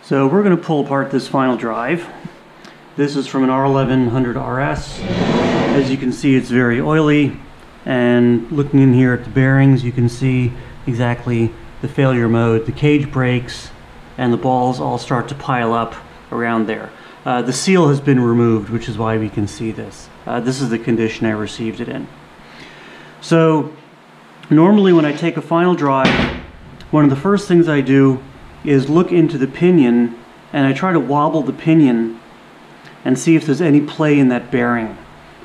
So we're going to pull apart this final drive. This is from an R1100 RS. As you can see, it's very oily, and looking in here at the bearings, you can see exactly the failure mode. The cage breaks and the balls all start to pile up around there. The seal has been removed, which is why we can see this. This is the condition I received it in. So normally when I take a final drive, one of the first things I do is look into the pinion, and I try to wobble the pinion and see if there's any play in that bearing.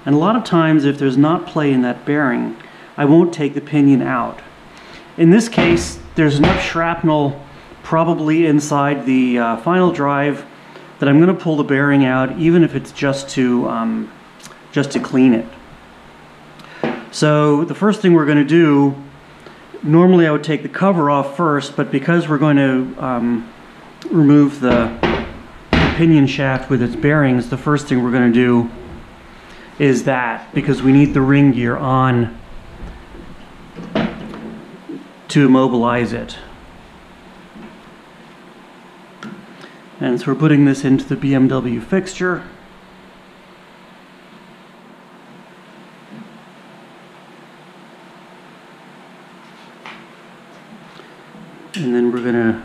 And a lot of times, if there's not play in that bearing, I won't take the pinion out. In this case, there's enough shrapnel probably inside the final drive that I'm going to pull the bearing out, even if it's just to clean it. So the first thing we're going to do, normally I would take the cover off first, but because we're going to remove the pinion shaft with its bearings, the first thing we're going to do is that, because we need the ring gear on to immobilize it. And so we're putting this into the BMW fixture. And then we're going to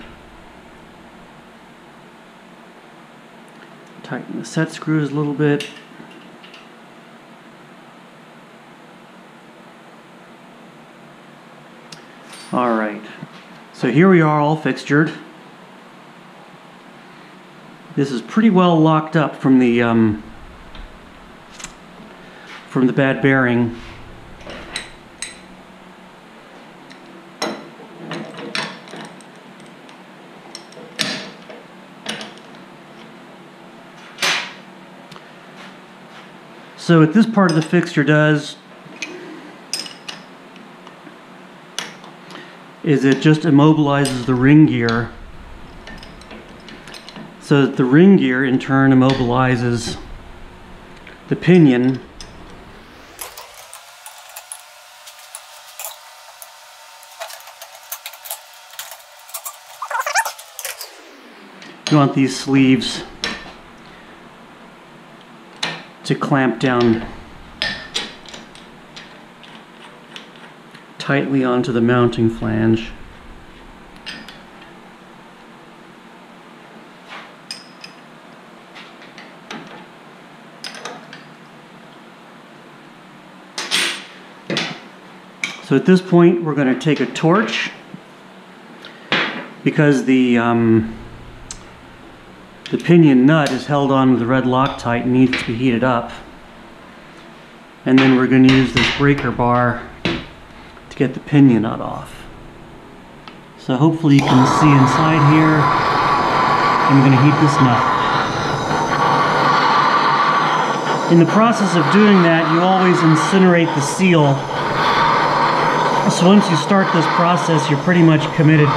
tighten the set screws a little bit. All right, so here we are, all fixtured. This is pretty well locked up from the bad bearing. So what this part of the fixture does is it just immobilizes the ring gear, so that the ring gear in turn immobilizes the pinion. You want these sleeves to clamp down tightly onto the mounting flange. So at this point we're going to take a torch, because the pinion nut is held on with the red Loctite and needs to be heated up. And then we're going to use this breaker bar to get the pinion nut off. So hopefully you can see inside here. I'm going to heat this nut. In the process of doing that, you always incinerate the seal. So once you start this process, you're pretty much committed.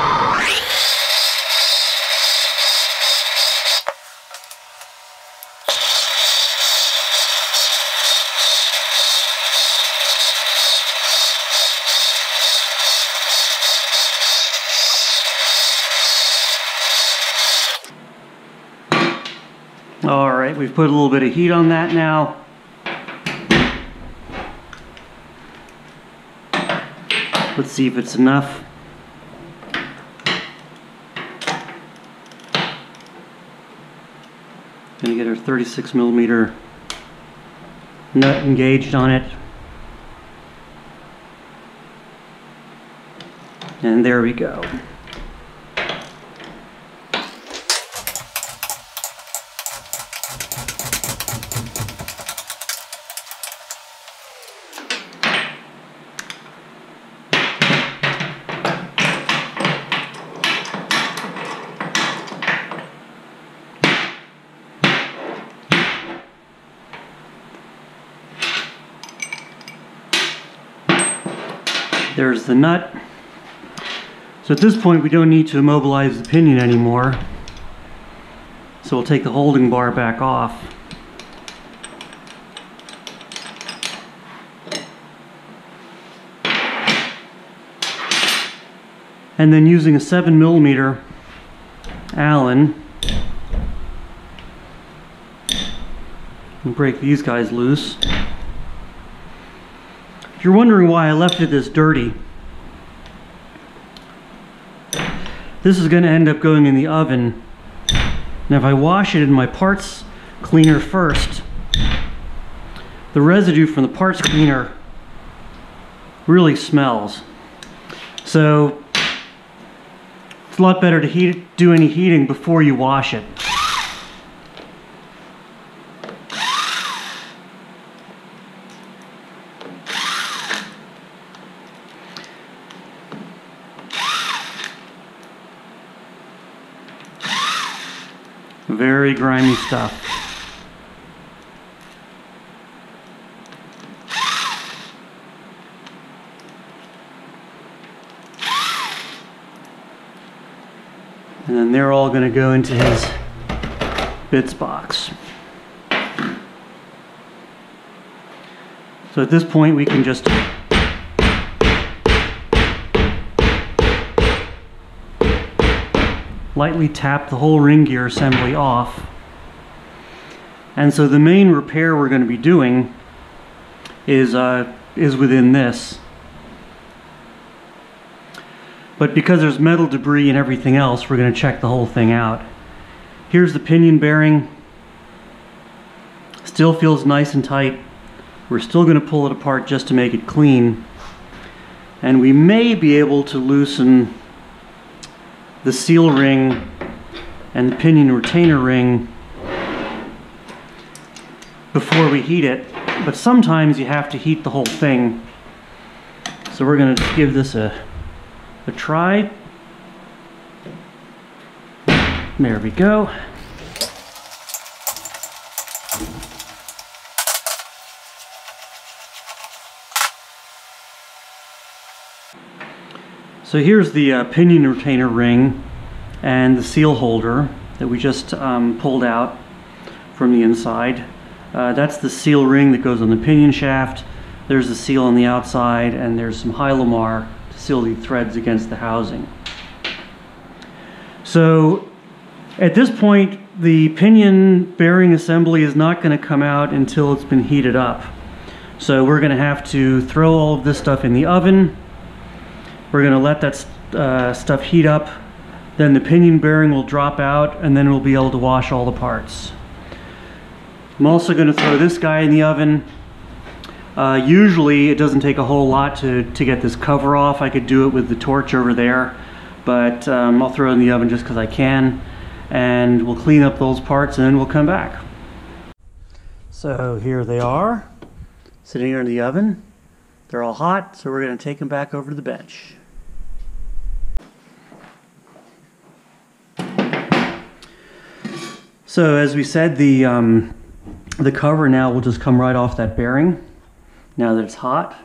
All right, we've put a little bit of heat on that now. Let's see if it's enough. Gonna get our 36mm nut engaged on it. And there we go. There's the nut. So at this point we don't need to immobilize the pinion anymore. So we'll take the holding bar back off. And then using a 7mm Allen, and break these guys loose. If you're wondering why I left it this dirty, this is going to end up going in the oven. Now if I wash it in my parts cleaner first, the residue from the parts cleaner really smells. So it's a lot better to do any heating before you wash it. Very grimy stuff. And then they're all going to go into his bits box. So at this point we can just lightly tap the whole ring gear assembly off. And so the main repair we're going to be doing is within this. But because there's metal debris and everything else, we're going to check the whole thing out. Here's the pinion bearing. Still feels nice and tight. We're still going to pull it apart just to make it clean. And we may be able to loosen the seal ring and the pinion retainer ring before we heat it, but sometimes you have to heat the whole thing. So we're going to give this a try. There we go. So here's the pinion retainer ring and the seal holder that we just pulled out from the inside. That's the seal ring that goes on the pinion shaft. There's the seal on the outside, and there's some Hylomar to seal the threads against the housing. So at this point, the pinion bearing assembly is not going to come out until it's been heated up. So we're going to have to throw all of this stuff in the oven. We're going to let that stuff heat up, then the pinion bearing will drop out, and then we'll be able to wash all the parts. I'm also going to throw this guy in the oven. Usually it doesn't take a whole lot to get this cover off. I could do it with the torch over there, but I'll throw it in the oven just because I can, and we'll clean up those parts and then we'll come back. So here they are, sitting here in the oven. They're all hot, so we're going to take them back over to the bench. So as we said, the cover now will just come right off that bearing. Now that it's hot,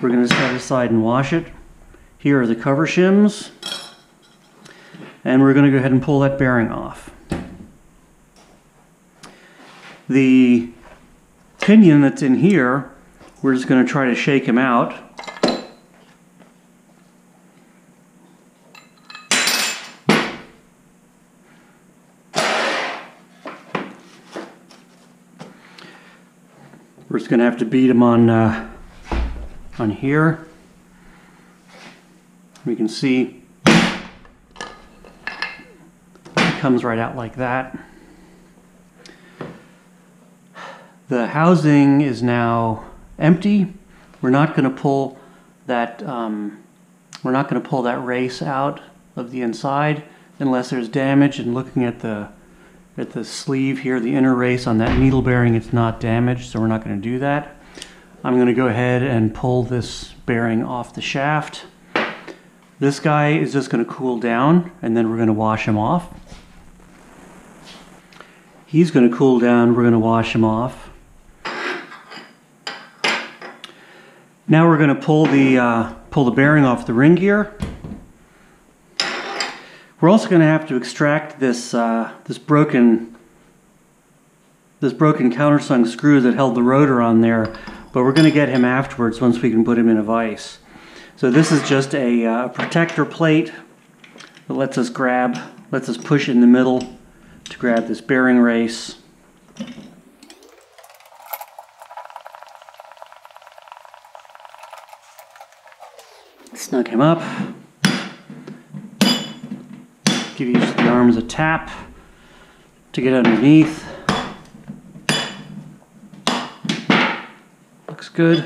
we're going to set it aside and wash it. Here are the cover shims, and we're going to go ahead and pull that bearing off. The pinion that's in here, we're just going to try to shake him out. We're just going to have to beat him on here. We can see it comes right out like that. The housing is now empty. We're not going to pull that. We're not going to pull that race out of the inside unless there's damage. And looking at the sleeve here, the inner race on that needle bearing, it's not damaged, so we're not going to do that. I'm going to go ahead and pull this bearing off the shaft. This guy is just going to cool down, and then we're going to wash him off. He's going to cool down. We're going to wash him off. Now we're going to pull the bearing off the ring gear. We're also going to have to extract this this broken countersunk screw that held the rotor on there, but we're going to get him afterwards once we can put him in a vise. So this is just a protector plate that lets us push in the middle to grab this bearing race. Snug him up. Give each of the arms a tap to get underneath. Looks good.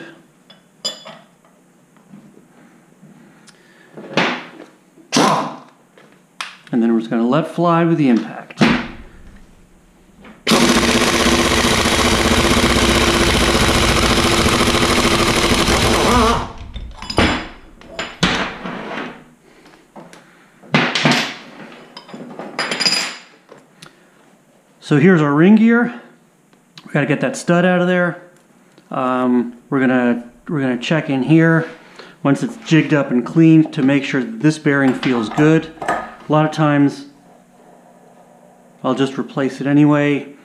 And then we're just going to let fly with the impact. So here's our ring gear. We got to get that stud out of there. We're gonna check in here once it's jigged up and cleaned to make sure that this bearing feels good. A lot of times I'll just replace it anyway.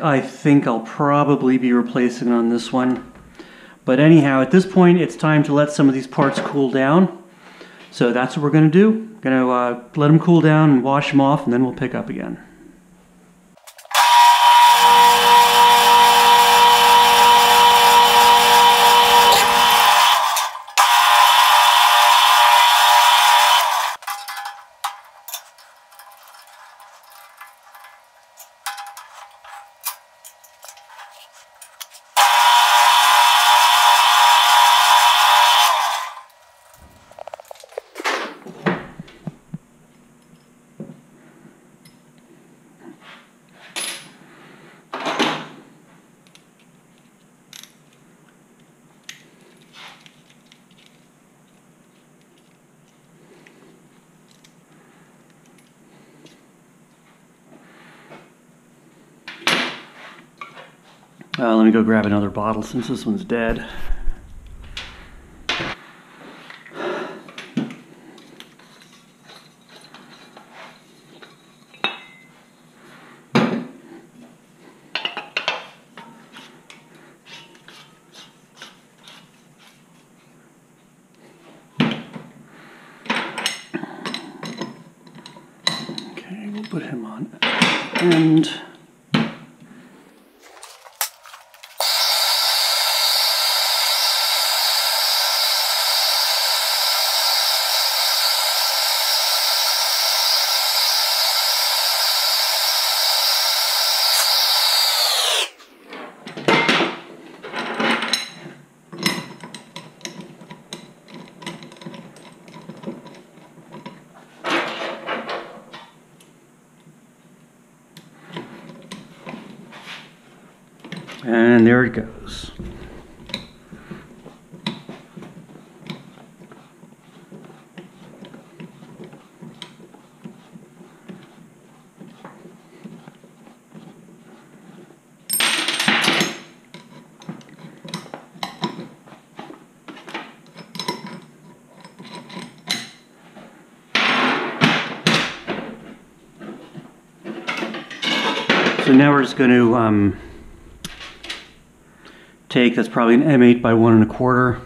I think I'll probably be replacing it on this one. But anyhow, at this point it's time to let some of these parts cool down. So that's what we're going to do. We're going to let them cool down and wash them off, and then we'll pick up again. Let me go grab another bottle since this one's dead. Okay, we'll put him on end. And there it goes. So now we're just going to take, that's probably an M8 by 1 1/4.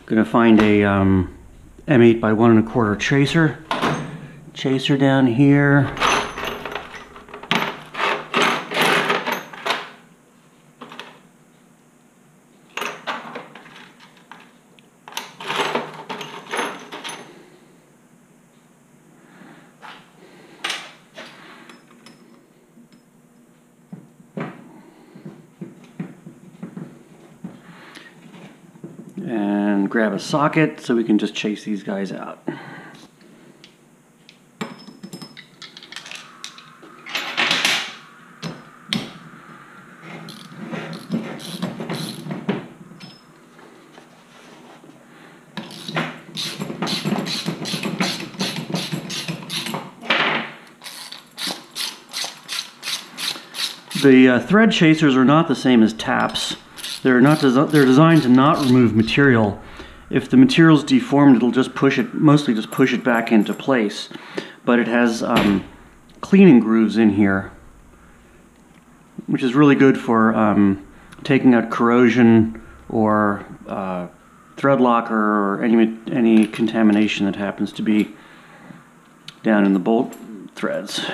Gonna find a M8 by 1 1/4 chaser down here. And grab a socket so we can just chase these guys out. The thread chasers are not the same as taps. They're designed to not remove material. If the material's deformed, it'll just mostly just push it back into place. But it has cleaning grooves in here, which is really good for taking out corrosion or thread locker or any contamination that happens to be down in the bolt threads.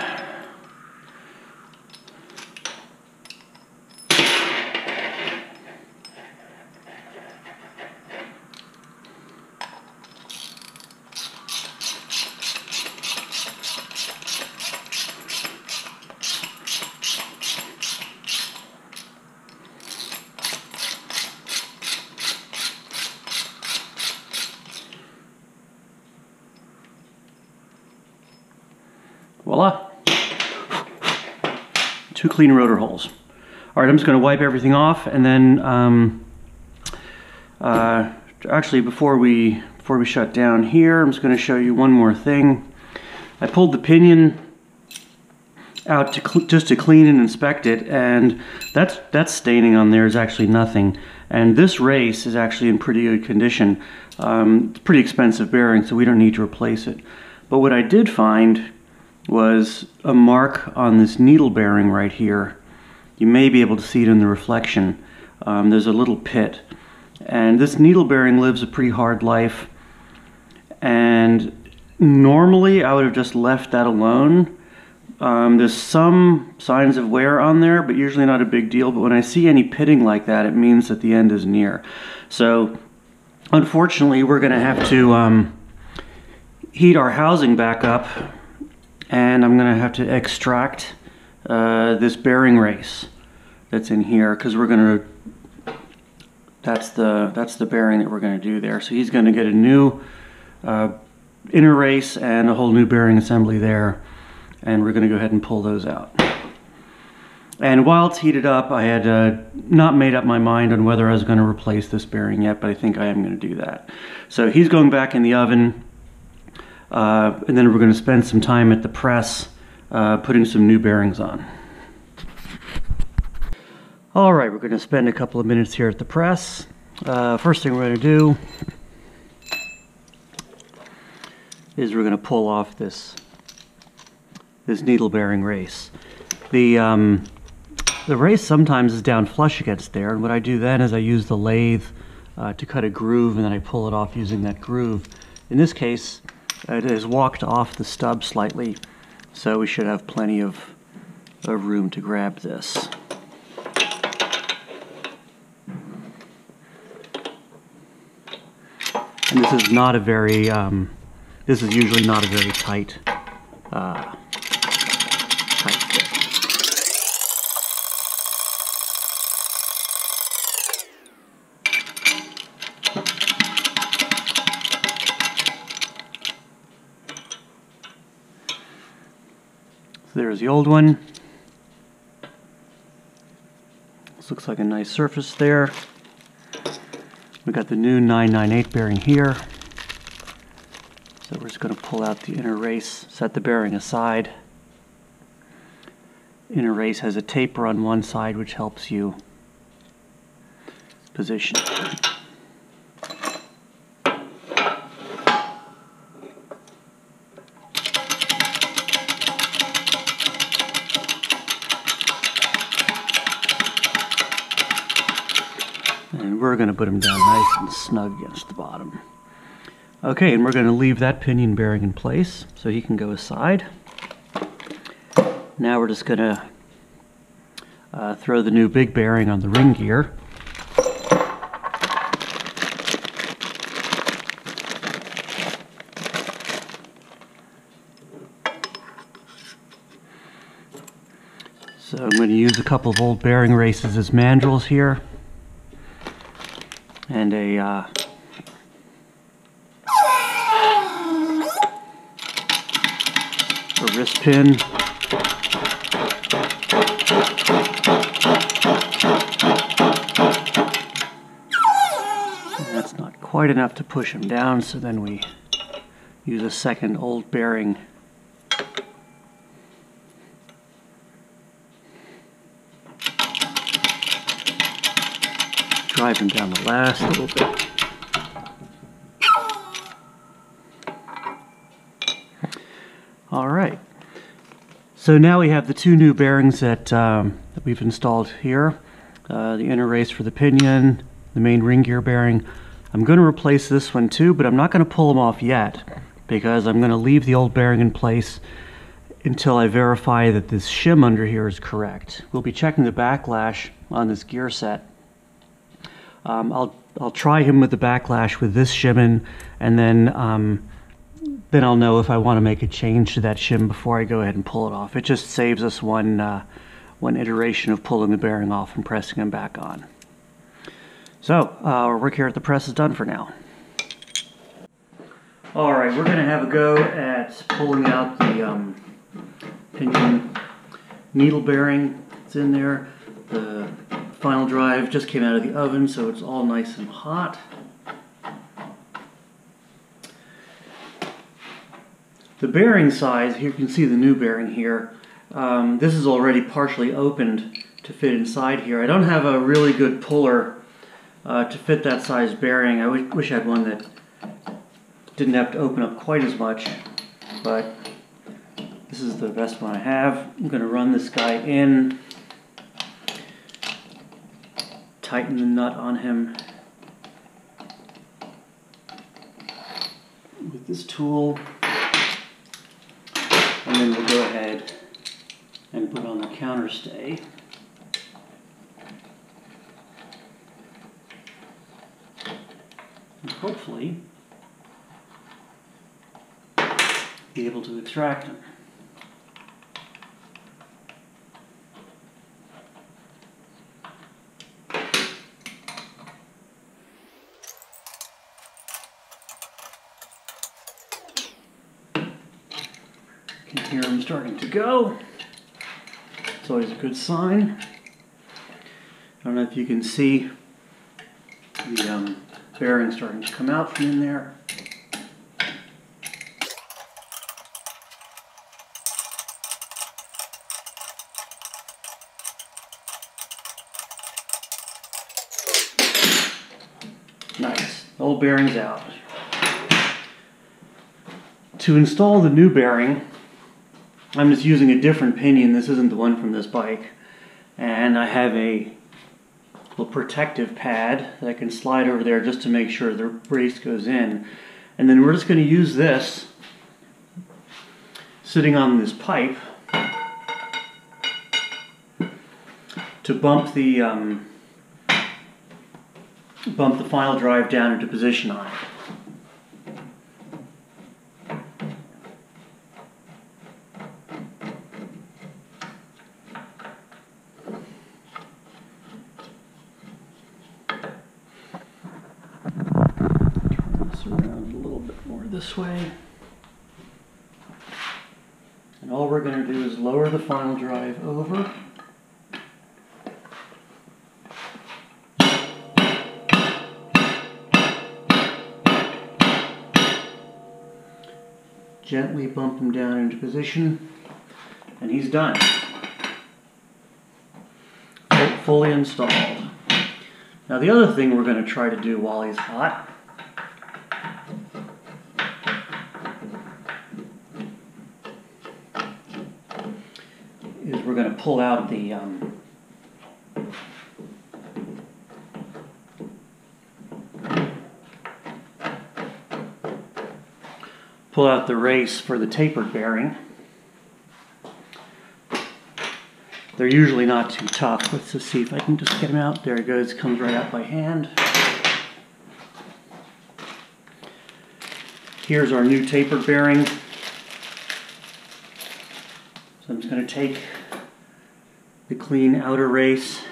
Voila. 2 clean rotor holes. All right, I'm just going to wipe everything off, and then actually before we shut down here, I'm just going to show you one more thing. I pulled the pinion out just to clean and inspect it, and that's staining on there is actually nothing. And this race is actually in pretty good condition. It's a pretty expensive bearing, so we don't need to replace it. But what I did find was a mark on this needle bearing right here. You may be able to see it in the reflection. There's a little pit. And this needle bearing lives a pretty hard life. And normally I would have just left that alone. There's some signs of wear on there, but usually not a big deal. But when I see any pitting like that, it means that the end is near. So unfortunately, we're going to have to heat our housing back up, and I'm going to have to extract this bearing race that's in here, because we're going to, that's the bearing that we're going to do there. So he's going to get a new inner race and a whole new bearing assembly there, and we're going to go ahead and pull those out. And while it's heated up, I had not made up my mind on whether I was going to replace this bearing yet, but I think I am going to do that. So he's going back in the oven, and then we're going to spend some time at the press putting some new bearings on. All right, we're going to spend a couple of minutes here at the press. First thing we're going to do is we're going to pull off this needle bearing race. The race sometimes is down flush against there, and what I do then is I use the lathe to cut a groove, and then I pull it off using that groove. In this case, it has walked off the stub slightly, so we should have plenty of room to grab this. And this is not a very, this is usually not a very tight fit. So there's the old one. This looks like a nice surface there. We got the new 998 bearing here. So we're just going to pull out the inner race, set the bearing aside. Inner race has a taper on one side which helps you position it. And we're going to put them down nice and snug against the bottom. Okay, and we're going to leave that pinion bearing in place so he can go aside. Now we're just going to throw the new big bearing on the ring gear. So I'm going to use a couple of old bearing races as mandrels here, and a wrist pin. And that's not quite enough to push him down, so then we use a second old bearing. Drive him down the last little bit. All right. So now we have the two new bearings that we've installed here. The inner race for the pinion, the main ring gear bearing. I'm going to replace this one too, but I'm not going to pull them off yet because I'm going to leave the old bearing in place until I verify that this shim under here is correct. We'll be checking the backlash on this gear set. I'll try him with the backlash with this shim in, and then I'll know if I want to make a change to that shim before I go ahead and pull it off. It just saves us one iteration of pulling the bearing off and pressing them back on. So our work here at the press is done for now. All right, we're going to have a go at pulling out pinion needle bearing. It's in there. The final drive just came out of the oven, so it's all nice and hot. The bearing size, here you can see the new bearing here. This is already partially opened to fit inside here. I don't have a really good puller to fit that size bearing. I wish I had one that didn't have to open up quite as much, but this is the best one I have. I'm going to run this guy in, tighten the nut on him with this tool, and then we'll go ahead and put on the counterstay. And hopefully be able to extract them. You can hear them starting to go. It's always a good sign. I don't know if you can see the bearing starting to come out from in there. Nice. The old bearing's out. To install the new bearing, I'm just using a different pinion. This isn't the one from this bike. And I have a little protective pad that I can slide over there just to make sure the brace goes in. And then we're just going to use this sitting on this pipe to bump the final drive down into position on it. Turn this around a little bit more this way. And all we're going to do is lower the final drive over. Gently bump him down into position, and he's done. Fully installed. Now the other thing we're going to try to do while he's hot is we're going to pull out the race for the tapered bearing. They're usually not too tough. Let's just see if I can just get them out. There it goes. Comes right out by hand. Here's our new tapered bearing. So I'm just going to take the clean outer race.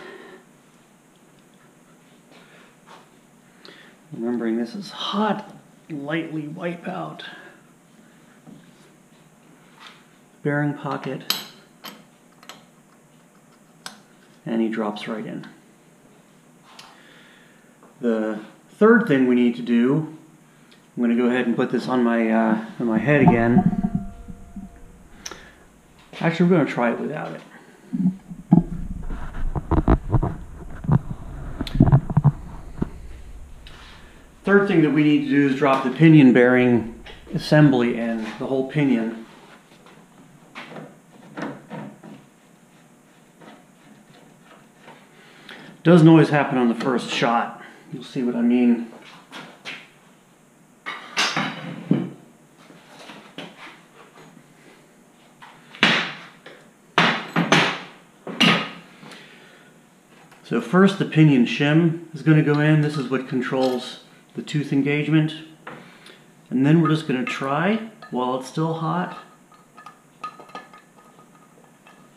Remembering this is hot, lightly wipe out bearing pocket, and he drops right in. The third thing we need to do, I'm going to go ahead and put this on my head again. Actually, we're going to try it without it. Third thing that we need to do is drop the pinion bearing assembly in, the whole pinion. Doesn't always happen on the first shot. You'll see what I mean. So first the pinion shim is going to go in. This is what controls the tooth engagement. And then we're just going to try, while it's still hot,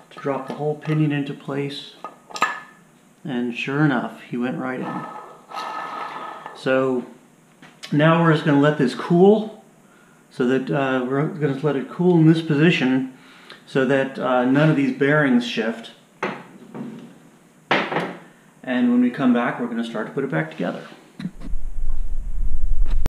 to drop the whole pinion into place. And sure enough, he went right in. So now we're just going to let this cool, so that we're going to let it cool in this position. so that none of these bearings shift. And when we come back, we're going to start to put it back together.